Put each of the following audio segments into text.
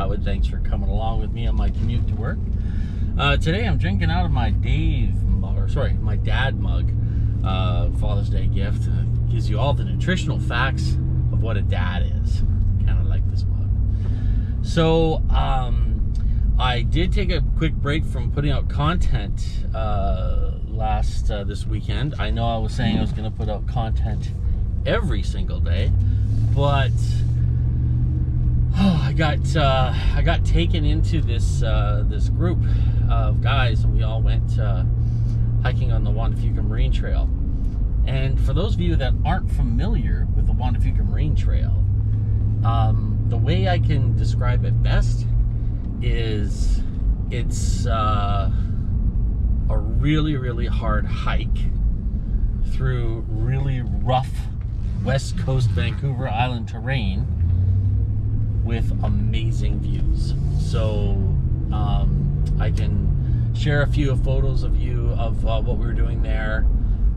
Atwood. Thanks for coming along with me on my commute to work. Today I'm drinking out of my my dad mug. Father's Day gift. Gives you all the nutritional facts of what a dad is. Kind of like this mug. So I did take a quick break from putting out content this weekend. I know I was saying I was going to put out content every single day, but I got taken into this group of guys, and we all went hiking on the Juan de Fuca Marine Trail. And for those of you that aren't familiar with the Juan de Fuca Marine Trail, the way I can describe it best is it's a really, really hard hike through really rough West Coast Vancouver Island terrain with amazing views. So I can share a few photos of what we were doing there,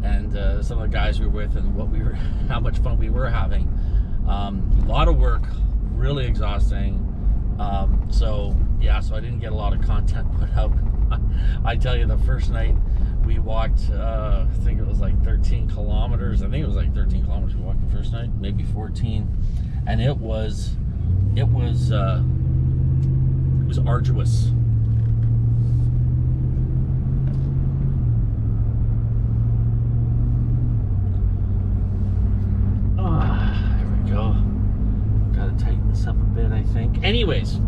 and some of the guys we were with, and how much fun we were having. A lot of work, really exhausting. So I didn't get a lot of content put out. I tell you, the first night we walked, I think it was like 13 kilometers. I think it was like 13 kilometers we walked the first night, maybe 14, and it was arduous. There we go. Gotta tighten this up a bit, I think. Anyways,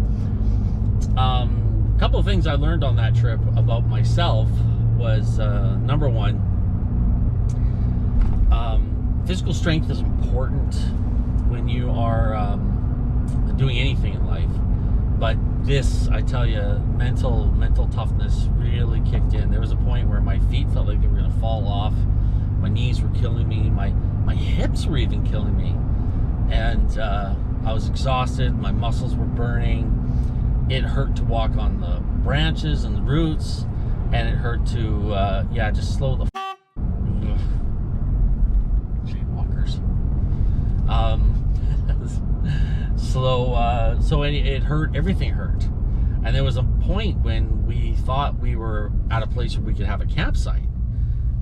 a couple of things I learned on that trip about myself was, number one, physical strength is important when you are doing anything in life. But this, I tell you, mental toughness really kicked in. There was a point where my feet felt like they were going to fall off. My knees were killing me. My hips were even killing me. And I was exhausted. My muscles were burning. It hurt to walk on the branches and the roots. And it hurt to, just slow the shade walkers. It hurt. Everything hurt. And there was a point when we thought we were at a place where we could have a campsite.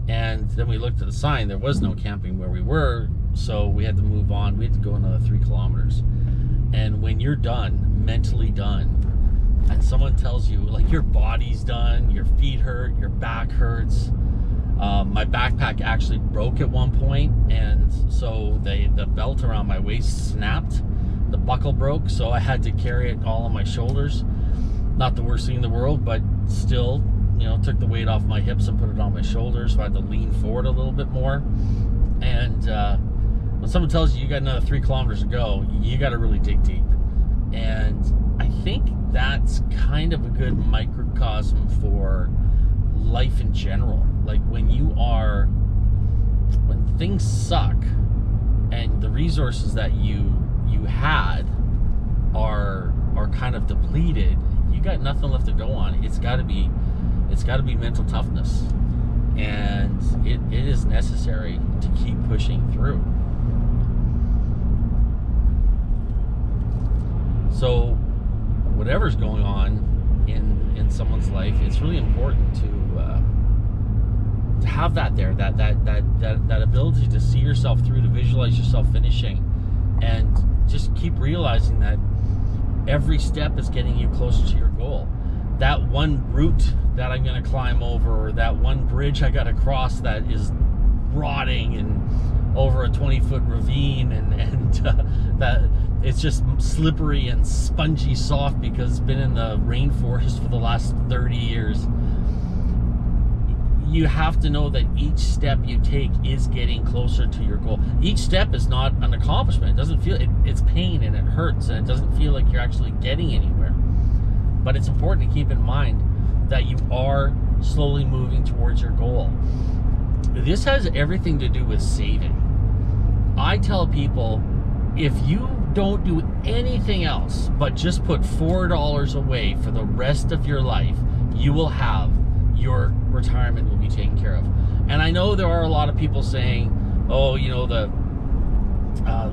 And then we looked at the sign. There was no camping where we were, so we had to move on. We had to go another 3 kilometers. And when you're done, mentally done, and someone tells you, like, your body's done, your feet hurt, your back hurts. My backpack actually broke at one point, and so the belt around my waist snapped. The buckle broke, so I had to carry it all on my shoulders. Not the worst thing in the world, but still, took the weight off my hips and put it on my shoulders, so I had to lean forward a little bit more. And when someone tells you got another 3 kilometers to go, you got to really dig deep. And I think that's kind of a good microcosm for life in general. Like when things suck and the resources that you had are kind of depleted, you got nothing left to go on. It's got to be mental toughness, and it is necessary to keep pushing through. So whatever's going on in someone's life, it's really important to have that there, that ability to see yourself through, to visualize yourself finishing, and just keep realizing that every step is getting you closer to your goal. That one route that I'm going to climb over, or that one bridge I got to cross that is rotting and over a 20-foot ravine, and that it's just slippery and spongy soft because it's been in the rainforest for the last 30 years. You have to know that each step you take is getting closer to your goal. Each step is not an accomplishment. It doesn't feel, it's pain and it hurts, and it doesn't feel like you're actually getting anywhere. But it's important to keep in mind that you are slowly moving towards your goal. This has everything to do with saving. I tell people, if you don't do anything else but just put $4 away for the rest of your life, you will have your retirement will be taken care of. And I know there are a lot of people saying, oh,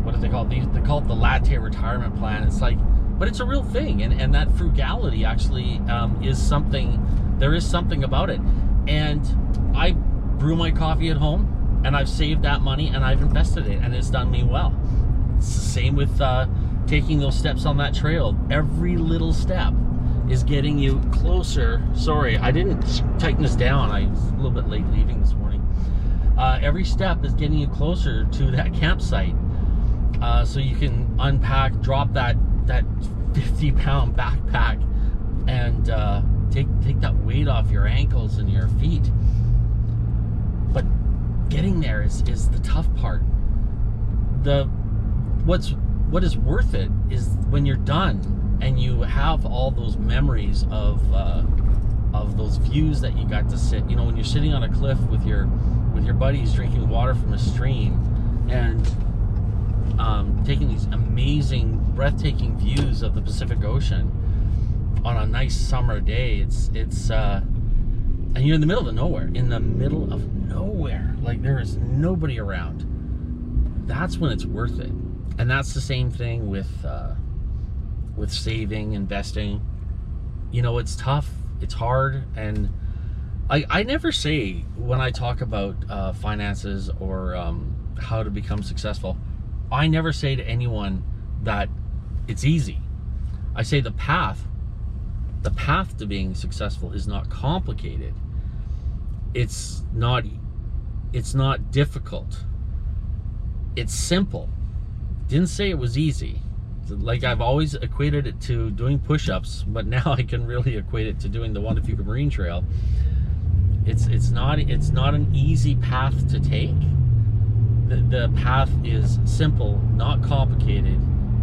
what do they call it? They call it the latte retirement plan. It's like, but it's a real thing, and that frugality actually is something. There is something about it, and I brew my coffee at home, and I've saved that money, and I've invested it, and it's done me well. It's the same with taking those steps on that trail. Every little step is getting you closer. Sorry, I didn't tighten this down. I was a little bit late leaving this morning. Every step is getting you closer to that campsite, so you can unpack, drop that 50-pound backpack, and take that weight off your ankles and your feet. But getting there is the tough part. What is worth it is when you're done and you have all those memories of those views that you got to sit. You know, when you're sitting on a cliff with your buddies drinking water from a stream and taking these amazing, breathtaking views of the Pacific Ocean on a nice summer day. It's and you're in the middle of nowhere. Like, there is nobody around. That's when it's worth it. And that's the same thing with saving, investing. You know, it's tough, it's hard, and I never say, when I talk about finances or how to become successful, I never say to anyone that it's easy. I say the path to being successful is not complicated. It's not difficult. It's simple. Didn't say it was easy. Like, I've always equated it to doing push-ups, but now I can really equate it to doing the Juan de Fuca Marine Trail. It's not an easy path to take. The path is simple, not complicated,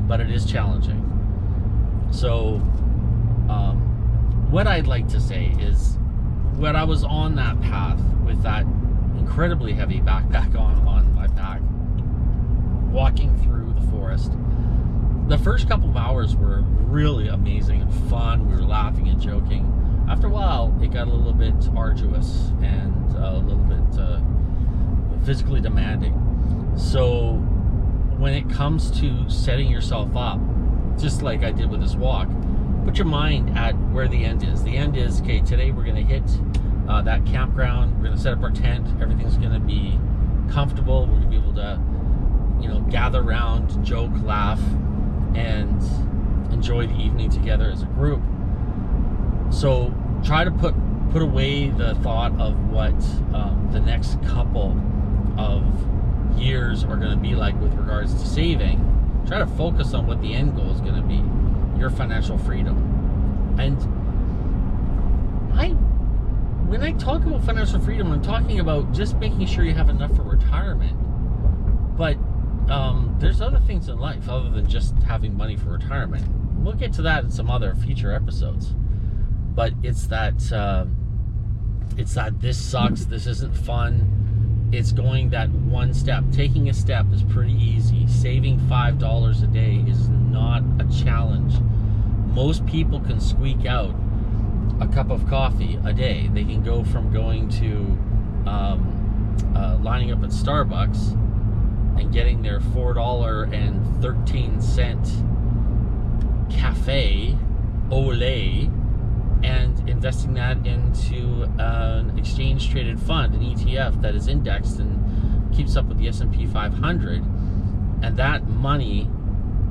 but it is challenging. So what I'd like to say is, when I was on that path with that incredibly heavy backpack on my back, walking through the forest, the first couple of hours were really amazing and fun. We were laughing and joking. After a while, it got a little bit arduous and a little bit physically demanding. So when it comes to setting yourself up, just like I did with this walk, put your mind at where the end is. The end is, okay, today we're going to hit that campground. We're going to set up our tent. Everything's going to be comfortable. We're going to be able to, gather around, joke, laugh, and enjoy the evening together as a group. So try to put away the thought of what the next couple of years are going to be like with regards to saving. Try to focus on what the end goal is going to be, your financial freedom. And when I talk about financial freedom, I'm talking about just making sure you have enough for retirement. But there's other things in life other than just having money for retirement. We'll get to that in some other future episodes. But it's that this sucks, this isn't fun. It's going that one step. Taking a step is pretty easy. Saving $5 a day is not a challenge. Most people can squeak out a cup of coffee a day. They can go from going to lining up at Starbucks and getting their $4.13 cafe au lait and investing that into an exchange traded fund, an ETF that is indexed and keeps up with the S&P 500, and that money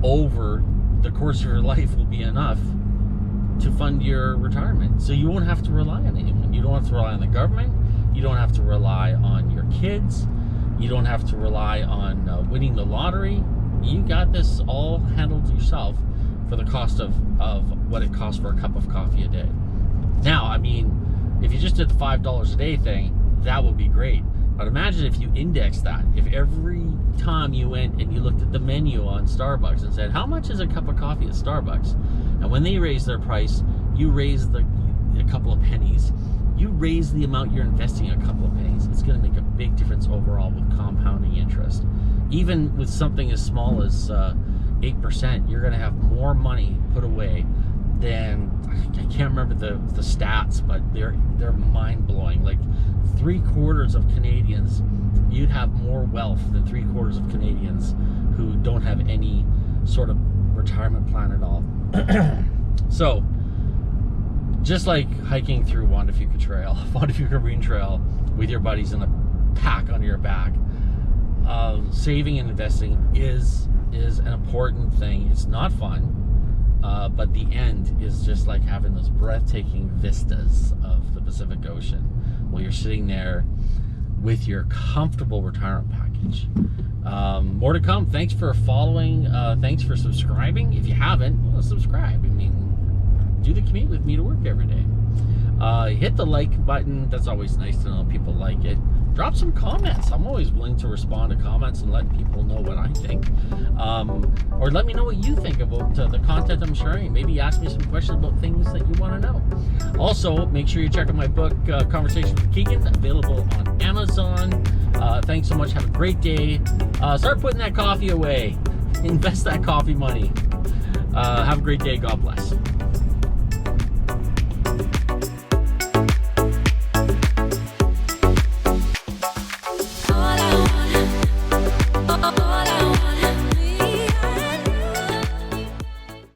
over the course of your life will be enough to fund your retirement. So you won't have to rely on anyone. You don't have to rely on the government. You don't have to rely on your kids. You don't have to rely on winning the lottery. You got this all handled yourself for the cost of what it costs for a cup of coffee a day. Now, I mean, if you just did the $5 a day thing, that would be great. But imagine if you index that. If every time you went and you looked at the menu on Starbucks and said, how much is a cup of coffee at Starbucks? And when they raise their price, you raise a couple of pennies. You raise the amount you're investing a couple of pennies. It's going to make a big difference overall with compounding interest. Even with something as small as 8%, you're going to have more money put away than, I can't remember the stats, but they're mind-blowing. Like 3/4 of Canadians, you'd have more wealth than 3/4 of Canadians who don't have any sort of retirement plan at all. So, just like hiking through Juan de Fuca Marine Trail with your buddies in a pack on your back, saving and investing is an important thing. It's not fun, but the end is just like having those breathtaking vistas of the Pacific Ocean while you're sitting there with your comfortable retirement package. More to come. Thanks for following. Thanks for subscribing. If you haven't, well, subscribe. I mean, do the commute with me to work every day. Hit the like button. That's always nice to know people like it. Drop some comments. I'm always willing to respond to comments and let people know what I think. Or let me know what you think about the content I'm sharing. Maybe ask me some questions about things that you want to know. Also, make sure you check out my book, Conversations with Keegan, available on Amazon. Thanks so much. Have a great day. Start putting that coffee away. Invest that coffee money. Have a great day. God bless.